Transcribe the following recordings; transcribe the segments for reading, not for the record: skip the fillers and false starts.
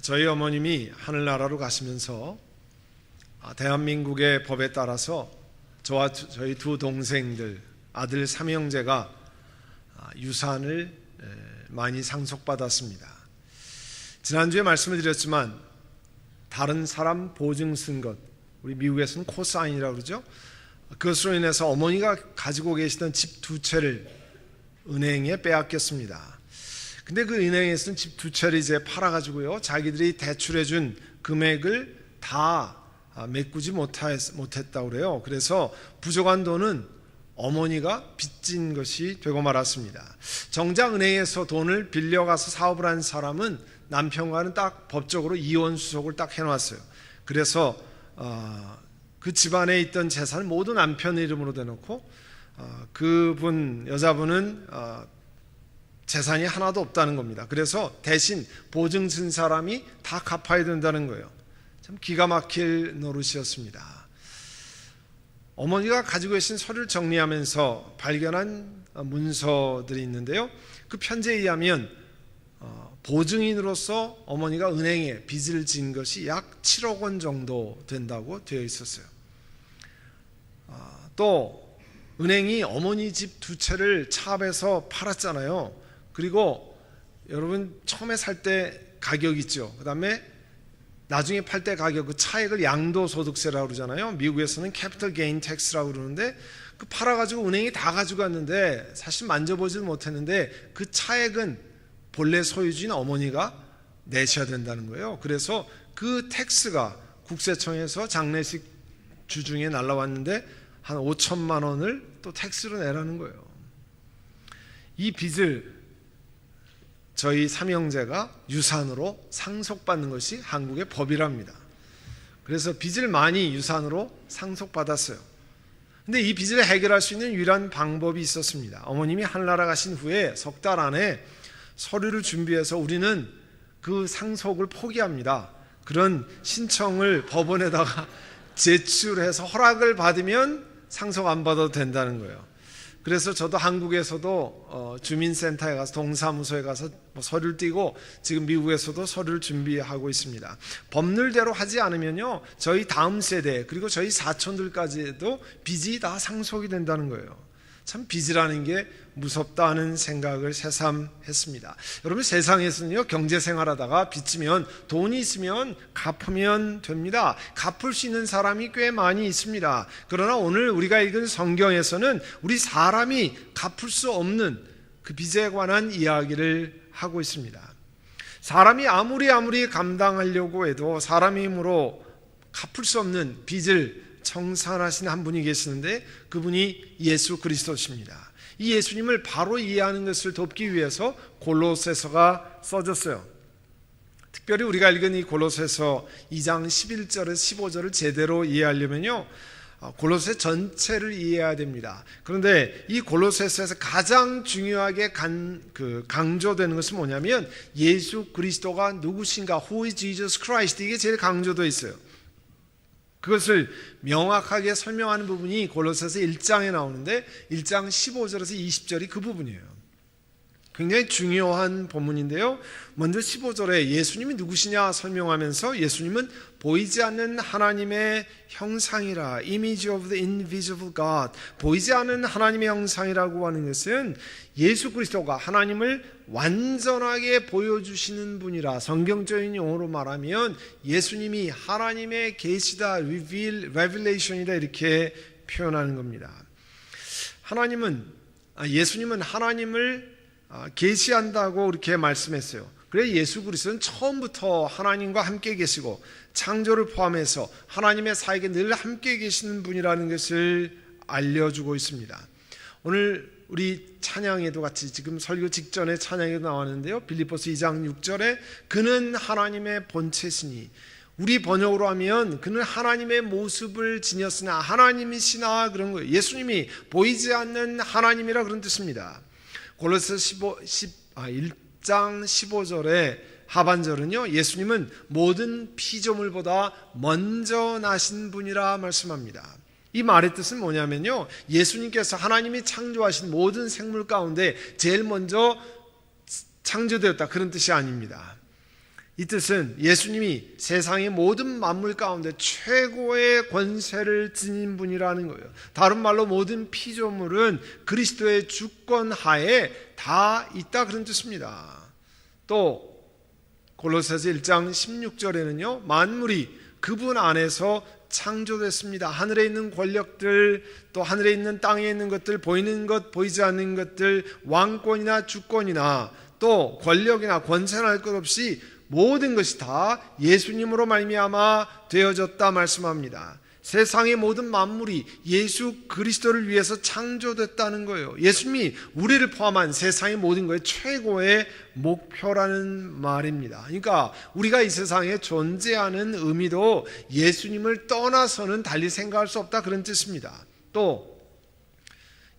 저희 어머님이 하늘나라로 가시면서 대한민국의 법에 따라서 저와 저희 두 동생들, 아들 삼형제가 유산을 많이 상속받았습니다. 지난주에 말씀을 드렸지만 다른 사람 보증 쓴 것, 우리 미국에서는 코사인이라고 그러죠. 그것으로 인해서 어머니가 가지고 계시던 집 두 채를 은행에 빼앗겼습니다. 근데 그 은행에서는 집 두 채를 이제 팔아가지고요, 자기들이 대출해준 금액을 다 메꾸지 못했다고 그래요. 그래서 부족한 돈은 어머니가 빚진 것이 되고 말았습니다. 정작 은행에서 돈을 빌려가서 사업을 한 사람은 남편과는 딱 법적으로 이혼 수속을 딱 해놨어요. 그래서 그 집안에 있던 재산을 모두 남편 이름으로 대놓고 그분 여자분은 재산이 하나도 없다는 겁니다. 그래서 대신 보증 쓴 사람이 다 갚아야 된다는 거예요. 참 기가 막힐 노릇이었습니다. 어머니가 가지고 계신 서류를 정리하면서 발견한 문서들이 있는데요, 그 편지에 의하면 보증인으로서 어머니가 은행에 빚을 진 것이 약 7억 원 정도 된다고 되어 있었어요. 또 은행이 어머니 집 두 채를 차압해서 팔았잖아요. 그리고 여러분 처음에 살 때 가격 있죠. 그 다음에 나중에 팔 때 가격, 그 차액을 양도소득세라고 그러잖아요. 미국에서는 캐피털 게인 텍스라고 그러는데, 그 팔아가지고 은행이 다 가져갔는데 사실 만져보지도 못했는데 그 차액은 본래 소유주인 어머니가 내셔야 된다는 거예요. 그래서 그 텍스가 국세청에서 장례식 주중에 날라왔는데 한 5천만 원을 또 텍스로 내라는 거예요. 이 빚을 저희 삼형제가 유산으로 상속받는 것이 한국의 법이랍니다. 그래서 빚을 많이 유산으로 상속받았어요. 근데 이 빚을 해결할 수 있는 유일한 방법이 있었습니다. 어머님이 하늘나라 가신 후에 석 달 안에 서류를 준비해서 우리는 그 상속을 포기합니다, 그런 신청을 법원에다가 제출해서 허락을 받으면 상속 안 받아도 된다는 거예요. 그래서 저도 한국에서도 주민센터에 가서 동사무소에 가서 서류를 띄고 지금 미국에서도 서류를 준비하고 있습니다. 법률대로 하지 않으면요, 저희 다음 세대 그리고 저희 사촌들까지도 빚이 다 상속이 된다는 거예요. 참 빚이라는 게 무섭다는 생각을 새삼 했습니다. 여러분, 세상에서는요, 경제생활하다가 빚지면 돈이 있으면 갚으면 됩니다. 갚을 수 있는 사람이 꽤 많이 있습니다. 그러나 오늘 우리가 읽은 성경에서는 우리 사람이 갚을 수 없는 그 빚에 관한 이야기를 하고 있습니다. 사람이 아무리 감당하려고 해도 사람의 힘으로 갚을 수 없는 빚을 청산하신 한 분이 계시는데 그분이 예수 그리스도십니다. 이 예수님을 바로 이해하는 것을 돕기 위해서 골로새서가 써졌어요. 특별히 우리가 읽은 이 골로새서 2장 11절에서 15절을 제대로 이해하려면요, 골로새 전체를 이해해야 됩니다. 그런데 이 골로새서에서 가장 중요하게 강조되는 것은 뭐냐면 예수 그리스도가 누구신가, Who is Jesus Christ, 이게 제일 강조되어 있어요. 그것을 명확하게 설명하는 부분이 골로새서 1장에 나오는데 1장 15절에서 20절이 그 부분이에요. 굉장히 중요한 본문인데요, 먼저 15절에 예수님이 누구시냐 설명하면서 예수님은 보이지 않는 하나님의 형상이라, Image of the Invisible God, 보이지 않는 하나님의 형상이라고 하는 것은 예수 그리스도가 하나님을 완전하게 보여주시는 분이라, 성경적인 용어로 말하면 예수님이 하나님의 계시다, Revelation이다, 이렇게 표현하는 겁니다. 예수님은 하나님을 계시한다고 이렇게 말씀했어요. 그래 예수 그리스도는 처음부터 하나님과 함께 계시고 창조를 포함해서 하나님의 사역에 늘 함께 계시는 분이라는 것을 알려주고 있습니다. 오늘 우리 찬양에도 같이 지금 설교 직전에 찬양에도 나왔는데요, 빌립보서 2장 6절에 그는 하나님의 본체시니, 우리 번역으로 하면 그는 하나님의 모습을 지녔으나 하나님이시나, 그런 거예요. 예수님이 보이지 않는 하나님이라 그런 뜻입니다. 골로새서 1장 15절의 하반절은요, 예수님은 모든 피조물보다 먼저 나신 분이라 말씀합니다. 이 말의 뜻은 뭐냐면요, 예수님께서 하나님이 창조하신 모든 생물 가운데 제일 먼저 창조되었다, 그런 뜻이 아닙니다. 이 뜻은 예수님이 세상의 모든 만물 가운데 최고의 권세를 지닌 분이라는 거예요. 다른 말로 모든 피조물은 그리스도의 주권 하에 다 있다, 그런 뜻입니다. 또 골로새서 1장 16절에는요, 만물이 그분 안에서 창조됐습니다. 하늘에 있는 권력들, 또 하늘에 있는 땅에 있는 것들, 보이는 것, 보이지 않는 것들, 왕권이나 주권이나 또 권력이나 권세나 할 것 없이 모든 것이 다 예수님으로 말미암아 되어졌다 말씀합니다. 세상의 모든 만물이 예수 그리스도를 위해서 창조됐다는 거예요. 예수님이 우리를 포함한 세상의 모든 것의 최고의 목표라는 말입니다. 그러니까 우리가 이 세상에 존재하는 의미도 예수님을 떠나서는 달리 생각할 수 없다, 그런 뜻입니다. 또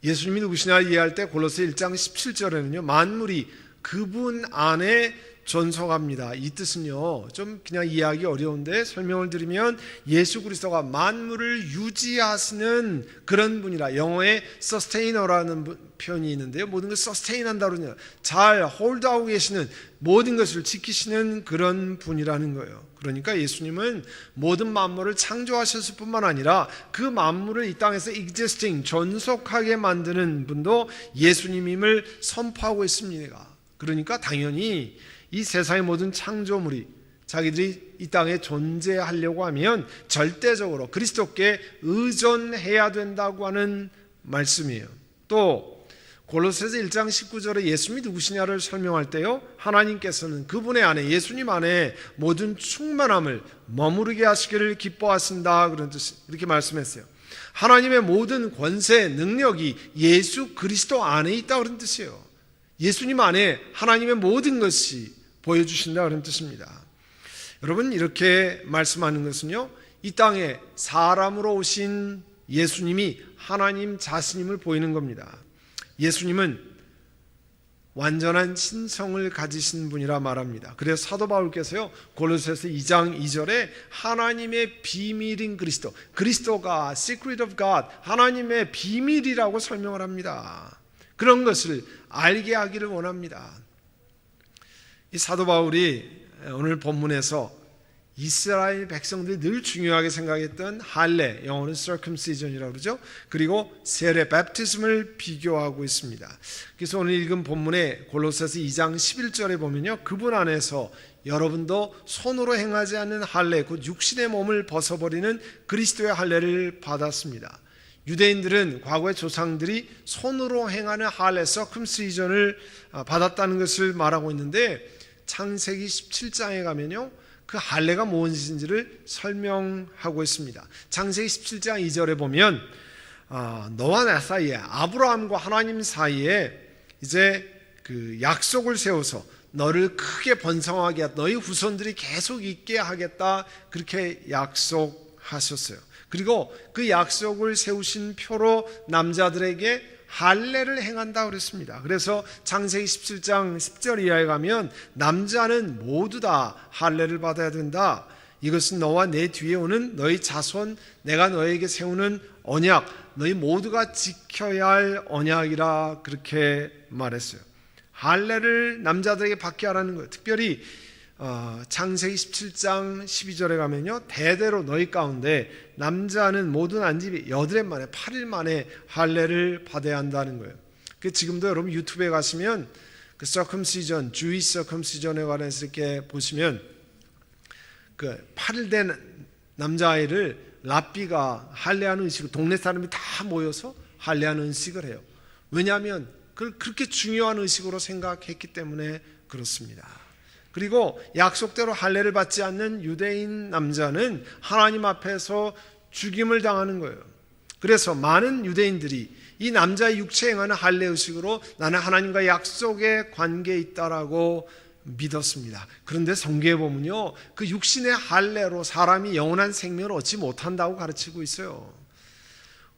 예수님이 누구시냐 이해할 때 골로새 1장 17절에는요, 만물이 그분 안에 존속합니다. 이 뜻은요, 좀 그냥 이해하기 어려운데 설명을 드리면 예수 그리스도가 만물을 유지하시는 그런 분이라, 영어에 sustainer,라는 표현이 있는데요, 모든 것을 sustain한다고 그러냐, 잘 홀드하고 계시는, 모든 것을 지키시는 그런 분이라는 거예요. 그러니까 예수님은 모든 만물을 창조하셨을 뿐만 아니라 그 만물을 이 땅에서 existing, 존속하게 만드는 분도 예수님임을 선포하고 있습니다. 그러니까 당연히 이 세상의 모든 창조물이 자기들이 이 땅에 존재하려고 하면 절대적으로 그리스도께 의존해야 된다고 하는 말씀이에요. 또 골로새서 1장 19절에 예수님이 누구시냐를 설명할 때요, 하나님께서는 그분의 안에, 예수님 안에 모든 충만함을 머무르게 하시기를 기뻐하신다, 그런 뜻, 이렇게 말씀했어요. 하나님의 모든 권세, 능력이 예수 그리스도 안에 있다, 그런 뜻이에요. 예수님 안에 하나님의 모든 것이 보여주신다, 그런 뜻입니다. 여러분, 이렇게 말씀하는 것은요, 이 땅에 사람으로 오신 예수님이 하나님 자신임을 보이는 겁니다. 예수님은 완전한 신성을 가지신 분이라 말합니다. 그래서 사도 바울께서요, 골로새서 2장 2절에 하나님의 비밀인 그리스도, 그리스도가 Secret of God, 하나님의 비밀이라고 설명을 합니다. 그런 것을 알게 하기를 원합니다. 이 사도 바울이 오늘 본문에서 이스라엘 백성들이 늘 중요하게 생각했던 할례, 영어는 circumcision이라고 그러죠. 그리고 세례, baptism을 비교하고 있습니다. 그래서 오늘 읽은 본문의 골로새서 2장 11절에 보면요, 그분 안에서 여러분도 손으로 행하지 않는 할례, 곧 육신의 몸을 벗어버리는 그리스도의 할례를 받았습니다. 유대인들은 과거의 조상들이 손으로 행하는 할례, circumcision을 받았다는 것을 말하고 있는데, 창세기 17장에 가면요, 그 할례가 무엇인지를 설명하고 있습니다. 창세기 17장 2절에 보면 너와 나 사이에, 아브라함과 하나님 사이에 이제 그 약속을 세워서 너를 크게 번성하게 하겠다, 너희 후손들이 계속 있게 하겠다, 그렇게 약속하셨어요. 그리고 그 약속을 세우신 표로 남자들에게 할례를 행한다 그랬습니다. 그래서 창세기 17장 10절 이하에 가면 남자는 모두 다 할례를 받아야 된다. 이것은 너와 내 뒤에 오는 너희 자손, 내가 너에게 세우는 언약, 너희 모두가 지켜야 할 언약이라, 그렇게 말했어요. 할례를 남자들에게 받게 하라는 거예요. 특별히 창세기 17장 12절에 가면요, 대대로 너희 가운데 남자는 모든 한 집이 8일 만에 8일 만에 할례를 받아야 한다는 거예요. 지금도 여러분 유튜브에 가시면 그 circumcision, Jewish circumcision에 관해서 이렇게 보시면 그 8일 된 남자아이를 랍비가 할례하는 의식을, 동네 사람이 다 모여서 할례하는 의식을 해요. 왜냐하면 그걸 그렇게 중요한 의식으로 생각했기 때문에 그렇습니다. 그리고 약속대로 할례를 받지 않는 유대인 남자는 하나님 앞에서 죽임을 당하는 거예요. 그래서 많은 유대인들이 이 남자의 육체에 행하는 할례 의식으로 나는 하나님과 약속의 관계에 있다라고 믿었습니다. 그런데 성경에 보면요, 그 육신의 할례로 사람이 영원한 생명을 얻지 못한다고 가르치고 있어요.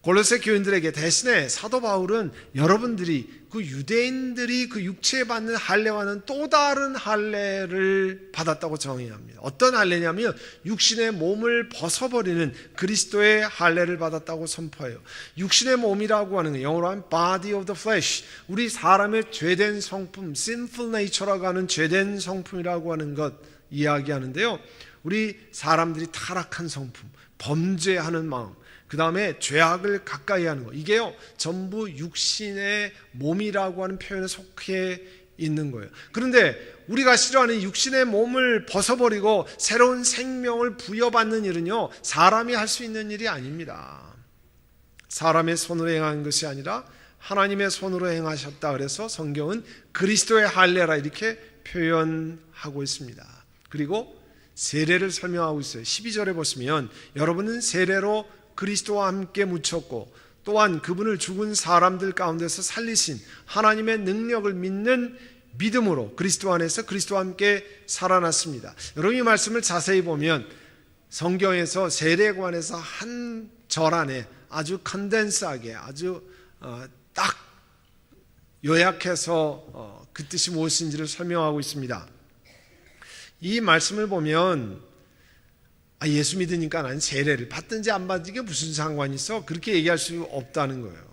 골로새 교인들에게 대신에 사도 바울은 여러분들이 그 유대인들이 그 육체에 받는 할례와는 또 다른 할례를 받았다고 정의합니다. 어떤 할례냐면 육신의 몸을 벗어버리는 그리스도의 할례를 받았다고 선포해요. 육신의 몸이라고 하는 건 영어로 하면 body of the flesh, 우리 사람의 죄된 성품, sinful nature라고 하는 죄된 성품이라고 하는 것, 이야기하는데요. 우리 사람들이 타락한 성품, 범죄하는 마음, 그 다음에 죄악을 가까이 하는 것, 이게요 전부 육신의 몸이라고 하는 표현에 속해 있는 거예요. 그런데 우리가 싫어하는 육신의 몸을 벗어버리고 새로운 생명을 부여받는 일은요 사람이 할 수 있는 일이 아닙니다. 사람의 손으로 행한 것이 아니라 하나님의 손으로 행하셨다. 그래서 성경은 그리스도의 할례라 이렇게 표현하고 있습니다. 그리고 세례를 설명하고 있어요. 12절에 보시면 여러분은 세례로 그리스도와 함께 묻혔고 또한 그분을 죽은 사람들 가운데서 살리신 하나님의 능력을 믿는 믿음으로 그리스도 안에서 그리스도와 함께 살아났습니다. 여러분 이 말씀을 자세히 보면 성경에서 세례에 관해서 한 절 안에 아주 컨덴스하게 아주 딱 요약해서 그 뜻이 무엇인지를 설명하고 있습니다. 이 말씀을 보면 예수 믿으니까 난 세례를 받든지 안 받든지 무슨 상관이 있어? 그렇게 얘기할 수 없다는 거예요.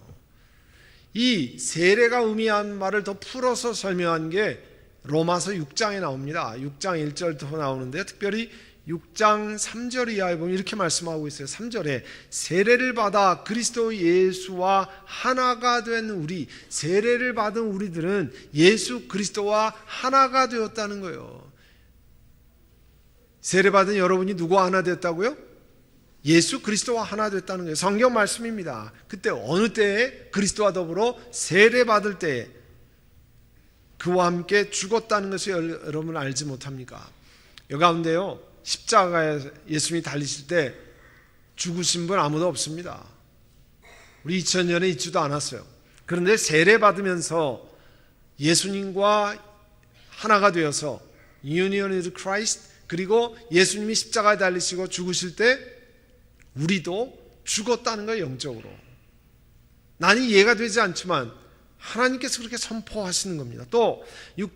이 세례가 의미한 말을 더 풀어서 설명한 게 로마서 6장에 나옵니다. 6장 1절부터 나오는데 특별히 6장 3절 이하에 보면 이렇게 말씀하고 있어요. 3절에 세례를 받아 그리스도 예수와 하나가 된 우리, 세례를 받은 우리들은 예수 그리스도와 하나가 되었다는 거예요. 세례받은 여러분이 누구와 하나 됐다고요? 예수 그리스도와 하나 됐다는 거예요. 성경 말씀입니다. 그때 어느 때에 그리스도와 더불어 세례받을 때에 그와 함께 죽었다는 것을 여러분 알지 못합니까? 여기 가운데요 십자가에 예수님이 달리실 때 죽으신 분 아무도 없습니다. 우리 2000년에 있지도 않았어요. 그런데 세례받으면서 예수님과 하나가 되어서 Union with Christ, 그리고 예수님이 십자가에 달리시고 죽으실 때 우리도 죽었다는 거예요. 영적으로. 나는 이해가 되지 않지만 하나님께서 그렇게 선포하시는 겁니다. 또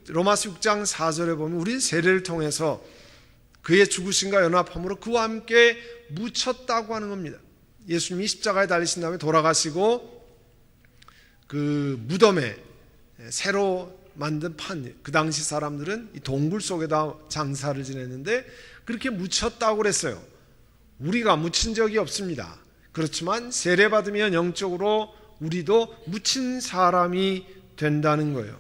로마서 6장 4절에 보면 우리는 세례를 통해서 그의 죽으심과 연합함으로 그와 함께 묻혔다고 하는 겁니다. 예수님이 십자가에 달리신 다음에 돌아가시고 그 무덤에 새로 만든 판, 그 당시 사람들은 이 동굴 속에다 장사를 지냈는데 그렇게 묻혔다고 그랬어요. 우리가 묻힌 적이 없습니다. 그렇지만 세례받으면 영적으로 우리도 묻힌 사람이 된다는 거예요.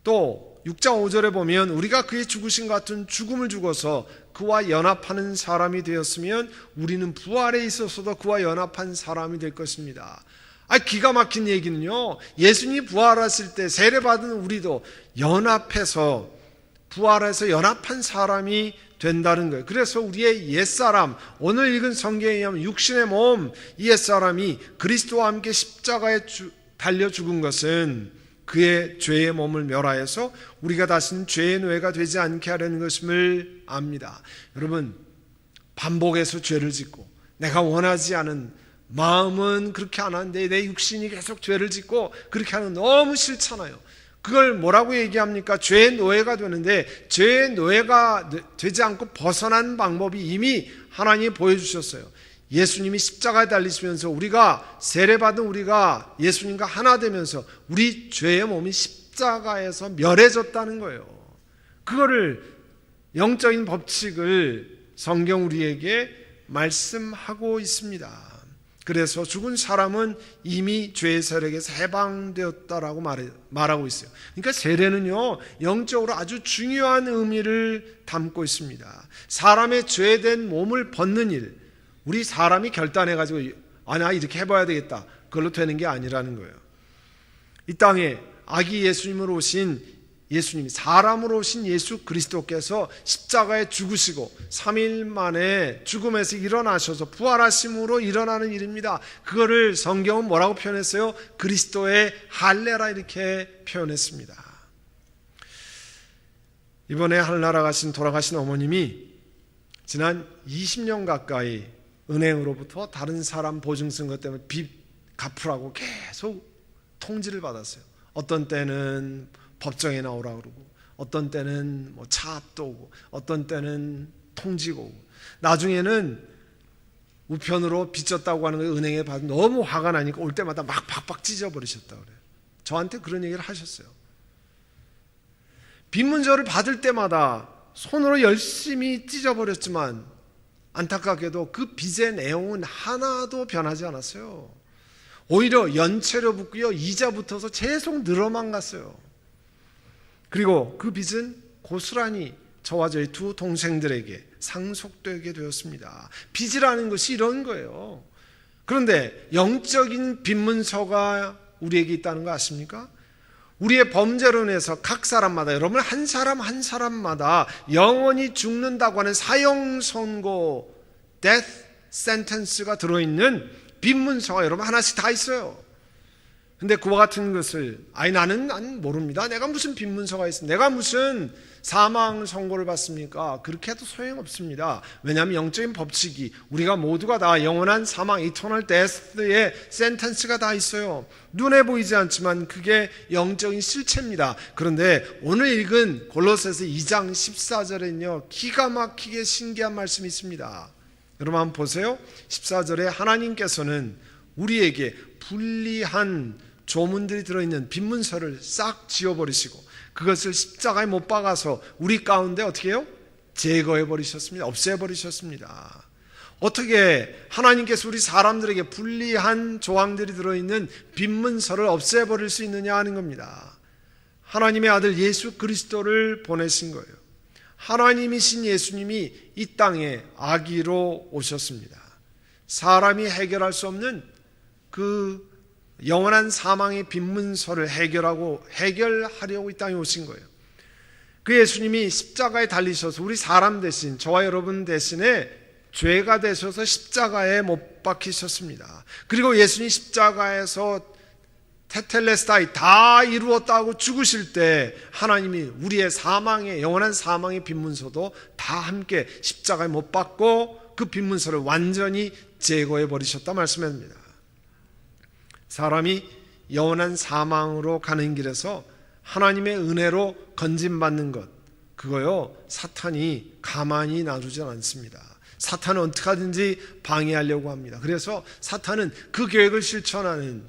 또 6장 5절에 보면 우리가 그의 죽으신 같은 죽음을 죽어서 그와 연합하는 사람이 되었으면 우리는 부활에 있어서도 그와 연합한 사람이 될 것입니다. 기가 막힌 얘기는요, 예수님이 부활하실 때 세례받은 우리도 연합해서 부활해서 연합한 사람이 된다는 거예요. 그래서 우리의 옛사람, 오늘 읽은 성경에 의하면 육신의 몸, 이 옛사람이 그리스도와 함께 십자가에 달려 죽은 것은 그의 죄의 몸을 멸하여서 우리가 다시는 죄의 노예가 되지 않게 하려는 것임을 압니다. 여러분, 반복해서 죄를 짓고 내가 원하지 않은 마음은 그렇게 안 하는데 내 육신이 계속 죄를 짓고 그렇게 하는 거 너무 싫잖아요. 그걸 뭐라고 얘기합니까? 죄의 노예가 되는데 죄의 노예가 되지 않고 벗어난 방법이 이미 하나님이 보여주셨어요. 예수님이 십자가에 달리시면서 우리가 세례받은 우리가 예수님과 하나 되면서 우리 죄의 몸이 십자가에서 멸해졌다는 거예요. 그거를 영적인 법칙을 성경 우리에게 말씀하고 있습니다. 그래서 죽은 사람은 이미 죄의 세력에서 해방되었다라고 말하고 있어요. 그러니까 세례는요 영적으로 아주 중요한 의미를 담고 있습니다. 사람의 죄된 몸을 벗는 일, 우리 사람이 결단해가지고 나 이렇게 해봐야 되겠다, 그걸로 되는 게 아니라는 거예요. 이 땅에 아기 예수님으로 오신 예수님이, 사람으로 오신 예수 그리스도께서 십자가에 죽으시고 3일 만에 죽음에서 일어나셔서 부활하심으로 일어나는 일입니다. 그거를 성경은 뭐라고 표현했어요? 그리스도의 할례라 이렇게 표현했습니다. 이번에 하늘나라 가신 돌아가신 어머님이 지난 20년 가까이 은행으로부터 다른 사람 보증 쓴 것 때문에 빚 갚으라고 계속 통지를 받았어요. 어떤 때는 법정에 나오라 그러고, 어떤 때는 차 앞도 오고, 어떤 때는 통지가 오고, 나중에는 우편으로 빚졌다고 하는 걸 은행에 받아 너무 화가 나니까 올 때마다 막 박박 찢어버리셨다 그래요. 저한테 그런 얘기를 하셨어요. 빚 문서를 받을 때마다 손으로 열심히 찢어버렸지만 안타깝게도 그 빚의 내용은 하나도 변하지 않았어요. 오히려 연체료 붙고요, 이자 붙어서 계속 늘어만 갔어요. 그리고 그 빚은 고스란히 저와 저희 두 동생들에게 상속되게 되었습니다. 빚이라는 것이 이런 거예요. 그런데 영적인 빚문서가 우리에게 있다는 거 아십니까? 우리의 범죄로 인해서 각 사람마다, 여러분 한 사람 한 사람마다 영원히 죽는다고 하는 사형 선고, death sentence가 들어있는 빚문서가 여러분 하나씩 다 있어요. 근데 그와 같은 것을 나는 모릅니다. 내가 무슨 빚문서가 있어, 내가 무슨 사망 선고를 받습니까? 그렇게 해도 소용없습니다. 왜냐하면 영적인 법칙이 우리가 모두가 다 영원한 사망, eternal death의 sentence가 다 있어요. 눈에 보이지 않지만 그게 영적인 실체입니다. 그런데 오늘 읽은 골로새서 2장 14절에는요 기가 막히게 신기한 말씀이 있습니다. 여러분 한번 보세요. 14절에 하나님께서는 우리에게 불리한 조문들이 들어있는 빚문서를 싹 지워버리시고 그것을 십자가에 못 박아서 우리 가운데 어떻게 해요? 제거해버리셨습니다. 없애버리셨습니다. 어떻게 하나님께서 우리 사람들에게 불리한 조항들이 들어있는 빚문서를 없애버릴 수 있느냐 하는 겁니다. 하나님의 아들 예수 그리스도를 보내신 거예요. 하나님이신 예수님이 이 땅에 아기로 오셨습니다. 사람이 해결할 수 없는 그 영원한 사망의 빚문서를 해결하려고 이 땅에 오신 거예요. 그 예수님이 십자가에 달리셔서 우리 사람 대신, 저와 여러분 대신에 죄가 되셔서 십자가에 못 박히셨습니다. 그리고 예수님 십자가에서 테텔레스타이 다 이루었다고 죽으실 때 하나님이 우리의 사망의, 영원한 사망의 빚문서도 다 함께 십자가에 못 박고 그 빚문서를 완전히 제거해 버리셨다 말씀합니다. 사람이 영원한 사망으로 가는 길에서 하나님의 은혜로 건짐받는 것, 그거요 사탄이 가만히 놔두지 않습니다. 사탄은 어떻게 하든지 방해하려고 합니다. 그래서 사탄은 그 계획을 실천하는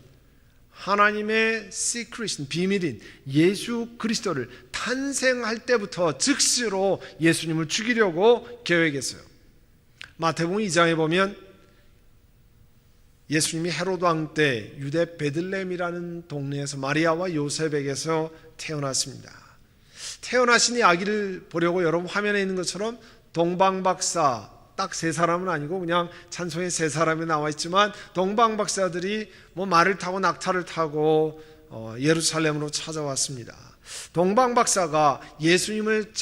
하나님의 시크릿인, 비밀인 예수 그리스도를 탄생할 때부터 즉시로 예수님을 죽이려고 계획했어요. 마태복음 2장에 보면 예수님이 헤로드 왕 때 유대 베들레헴이라는 동네에서 마리아와 요셉에게서 태어났습니다. 태어나신 이 아기를 보려고 여러분 화면에 있는 것처럼 동방박사 딱 세 사람은 아니고 그냥 찬송에 세 사람이 나와 있지만 동방박사들이 말을 타고 낙타를 타고 예루살렘으로 찾아왔습니다. 동방박사가 예수님을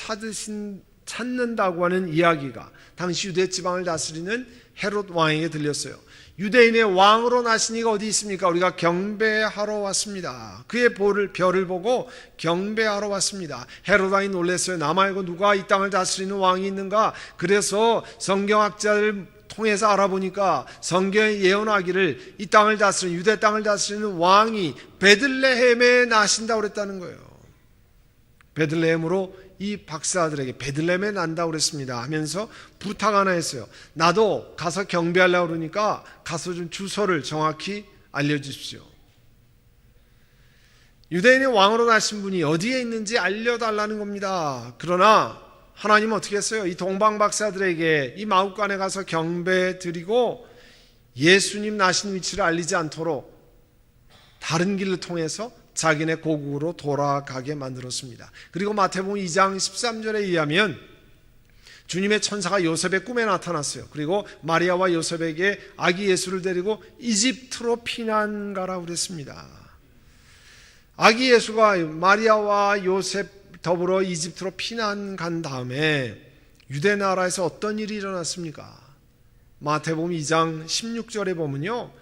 찾는다고 하는 이야기가 당시 유대 지방을 다스리는 헤롯 왕에게 들렸어요. 유대인의 왕으로 나신 이가 어디 있습니까? 우리가 경배하러 왔습니다. 그의 별을 보고 경배하러 왔습니다. 헤롯 왕이 놀랐어요. 나 말고 누가 이 땅을 다스리는 왕이 있는가? 그래서 성경학자를 통해서 알아보니까 성경에 예언하기를 이 땅을 다스리는, 유대 땅을 다스리는 왕이 베들레헴에 나신다고 그랬다는 거예요. 베들레헴으로 이 박사들에게 베들레헴에 난다고 그랬습니다 하면서 부탁 하나 했어요. 나도 가서 경배하려고 그러니까 가서 좀 주소를 정확히 알려주십시오. 유대인의 왕으로 나신 분이 어디에 있는지 알려달라는 겁니다. 그러나 하나님은 어떻게 했어요? 이 동방박사들에게 이 마국간에 가서 경배 드리고 예수님 나신 위치를 알리지 않도록 다른 길을 통해서 자기네 고국으로 돌아가게 만들었습니다. 그리고 마태복음 2장 13절에 의하면 주님의 천사가 요셉의 꿈에 나타났어요. 그리고 마리아와 요셉에게 아기 예수를 데리고 이집트로 피난 가라고 그랬습니다. 아기 예수가 마리아와 요셉 더불어 이집트로 피난 간 다음에 유대 나라에서 어떤 일이 일어났습니까? 마태복음 2장 16절에 보면요,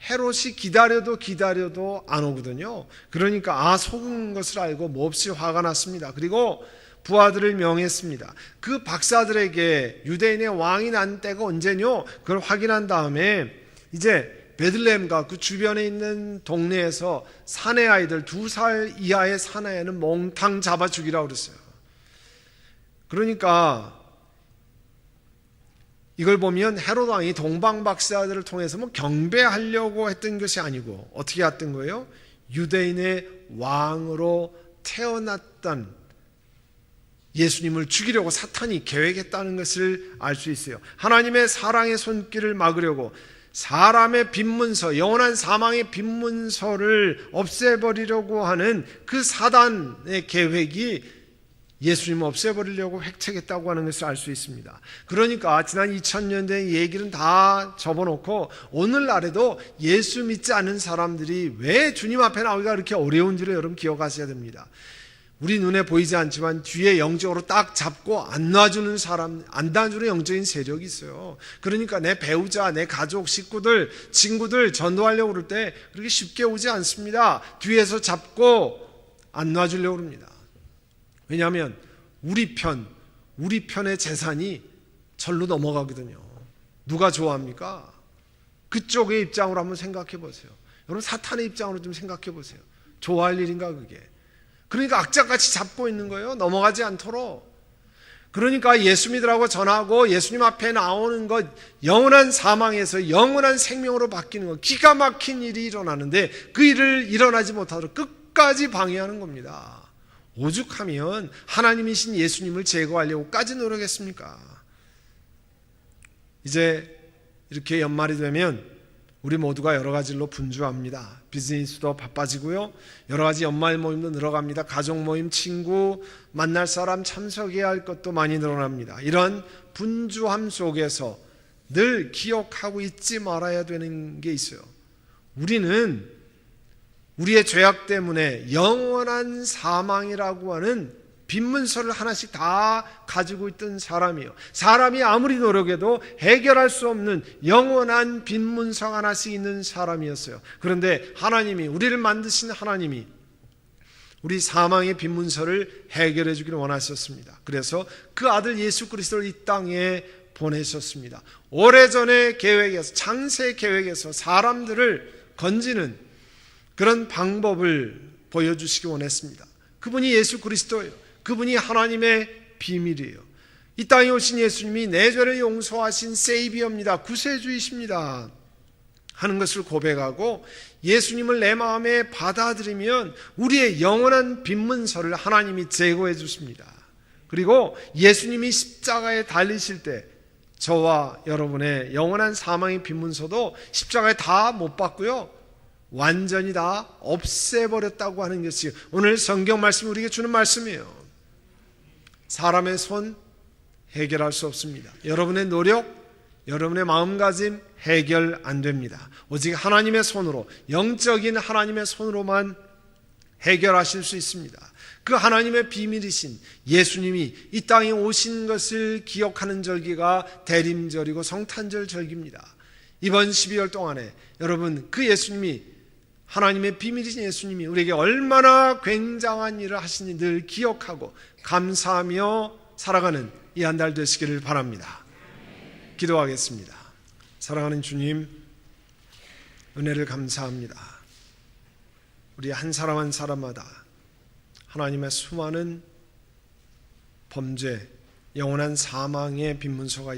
헤롯이 기다려도 안 오거든요. 그러니까 속은 것을 알고 몹시 화가 났습니다. 그리고 부하들을 명했습니다. 그 박사들에게 유대인의 왕이 난 때가 언제뇨? 그걸 확인한 다음에 이제 베들레헴과 그 주변에 있는 동네에서 사내 아이들, 2살 이하의 사내에는 몽탕 잡아 죽이라고 그랬어요. 그러니까 이걸 보면 헤롯 왕이 동방 박사들을 통해서 경배하려고 했던 것이 아니고 어떻게 했던 거예요? 유대인의 왕으로 태어났던 예수님을 죽이려고 사탄이 계획했다는 것을 알 수 있어요. 하나님의 사랑의 손길을 막으려고 사람의 빈문서, 영원한 사망의 빈문서를 없애버리려고 하는 그 사단의 계획이 예수님을 없애버리려고 획책했다고 하는 것을 알 수 있습니다. 그러니까 지난 2000년 된 얘기는 다 접어놓고 오늘날에도 예수 믿지 않는 사람들이 왜 주님 앞에 나오기가 그렇게 어려운지를 여러분 기억하셔야 됩니다. 우리 눈에 보이지 않지만 뒤에 영적으로 딱 잡고 안 놔주는 사람, 안 놔주는 영적인 세력이 있어요. 그러니까 내 배우자, 내 가족, 식구들, 친구들 전도하려고 그럴 때 그렇게 쉽게 오지 않습니다. 뒤에서 잡고 안 놔주려고 합니다. 왜냐하면 우리 편의 재산이 절로 넘어가거든요. 누가 좋아합니까? 그쪽의 입장으로 한번 생각해 보세요. 여러분 사탄의 입장으로 좀 생각해 보세요. 좋아할 일인가 그게? 그러니까 악착같이 잡고 있는 거예요. 넘어가지 않도록. 그러니까 예수 믿으라고 전하고 예수님 앞에 나오는 것, 영원한 사망에서 영원한 생명으로 바뀌는 것, 기가 막힌 일이 일어나는데 그 일을 일어나지 못하도록 끝까지 방해하는 겁니다. 오죽하면 하나님이신 예수님을 제거하려고까지 노력했습니까? 이제 이렇게 연말이 되면 우리 모두가 여러 가지 일로 분주합니다. 비즈니스도 바빠지고요. 여러 가지 연말 모임도 늘어갑니다. 가족 모임, 친구, 만날 사람 참석해야 할 것도 많이 늘어납니다. 이런 분주함 속에서 늘 기억하고 잊지 말아야 되는 게 있어요. 우리는 우리의 죄악 때문에 영원한 사망이라고 하는 빈문서를 하나씩 다 가지고 있던 사람이에요. 사람이 아무리 노력해도 해결할 수 없는 영원한 빈문서 하나씩 있는 사람이었어요. 그런데 하나님이, 우리를 만드신 하나님이 우리 사망의 빈문서를 해결해 주기를 원하셨습니다. 그래서 그 아들 예수 그리스도를 이 땅에 보내셨습니다. 오래전의 계획에서, 창세 계획에서 사람들을 건지는 그런 방법을 보여주시기 원했습니다. 그분이 예수 그리스도예요. 그분이 하나님의 비밀이에요. 이 땅에 오신 예수님이 내 죄를 용서하신 세이비어입니다. 구세주이십니다 하는 것을 고백하고 예수님을 내 마음에 받아들이면 우리의 영원한 빈문서를 하나님이 제거해 주십니다. 그리고 예수님이 십자가에 달리실 때 저와 여러분의 영원한 사망의 빈문서도 십자가에 다 못 박고요, 완전히 다 없애버렸다고 하는 것이 오늘 성경 말씀이 우리에게 주는 말씀이에요. 사람의 손 해결할 수 없습니다. 여러분의 노력, 여러분의 마음가짐 해결 안 됩니다. 오직 하나님의 손으로, 영적인 하나님의 손으로만 해결하실 수 있습니다. 그 하나님의 비밀이신 예수님이 이 땅에 오신 것을 기억하는 절기가 대림절이고 성탄절 절기입니다. 이번 12월 동안에 여러분 그 예수님이, 하나님의 비밀이신 예수님이 우리에게 얼마나 굉장한 일을 하시니 늘 기억하고 감사하며 살아가는 이 한 달 되시기를 바랍니다. 기도하겠습니다. 사랑하는 주님, 은혜를 감사합니다. 우리 한 사람 한 사람마다 하나님의 수많은 범죄, 영원한 사망의 빈문서가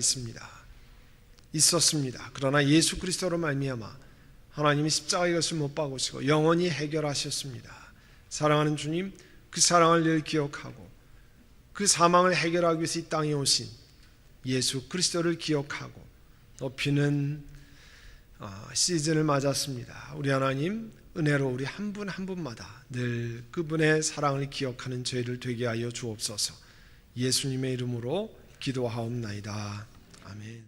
있었습니다. 그러나 예수 그리스도로 말미암아 하나님이 십자가의 것을 못 박으시고 영원히 해결하셨습니다. 사랑하는 주님, 그 사랑을 늘 기억하고 그 사망을 해결하기 위해서 이 땅에 오신 예수 그리스도를 기억하고 높이는 시즌을 맞았습니다. 우리 하나님, 은혜로 우리 한 분 한 분마다 늘 그분의 사랑을 기억하는 저희를 되게 하여 주옵소서. 예수님의 이름으로 기도하옵나이다. 아멘.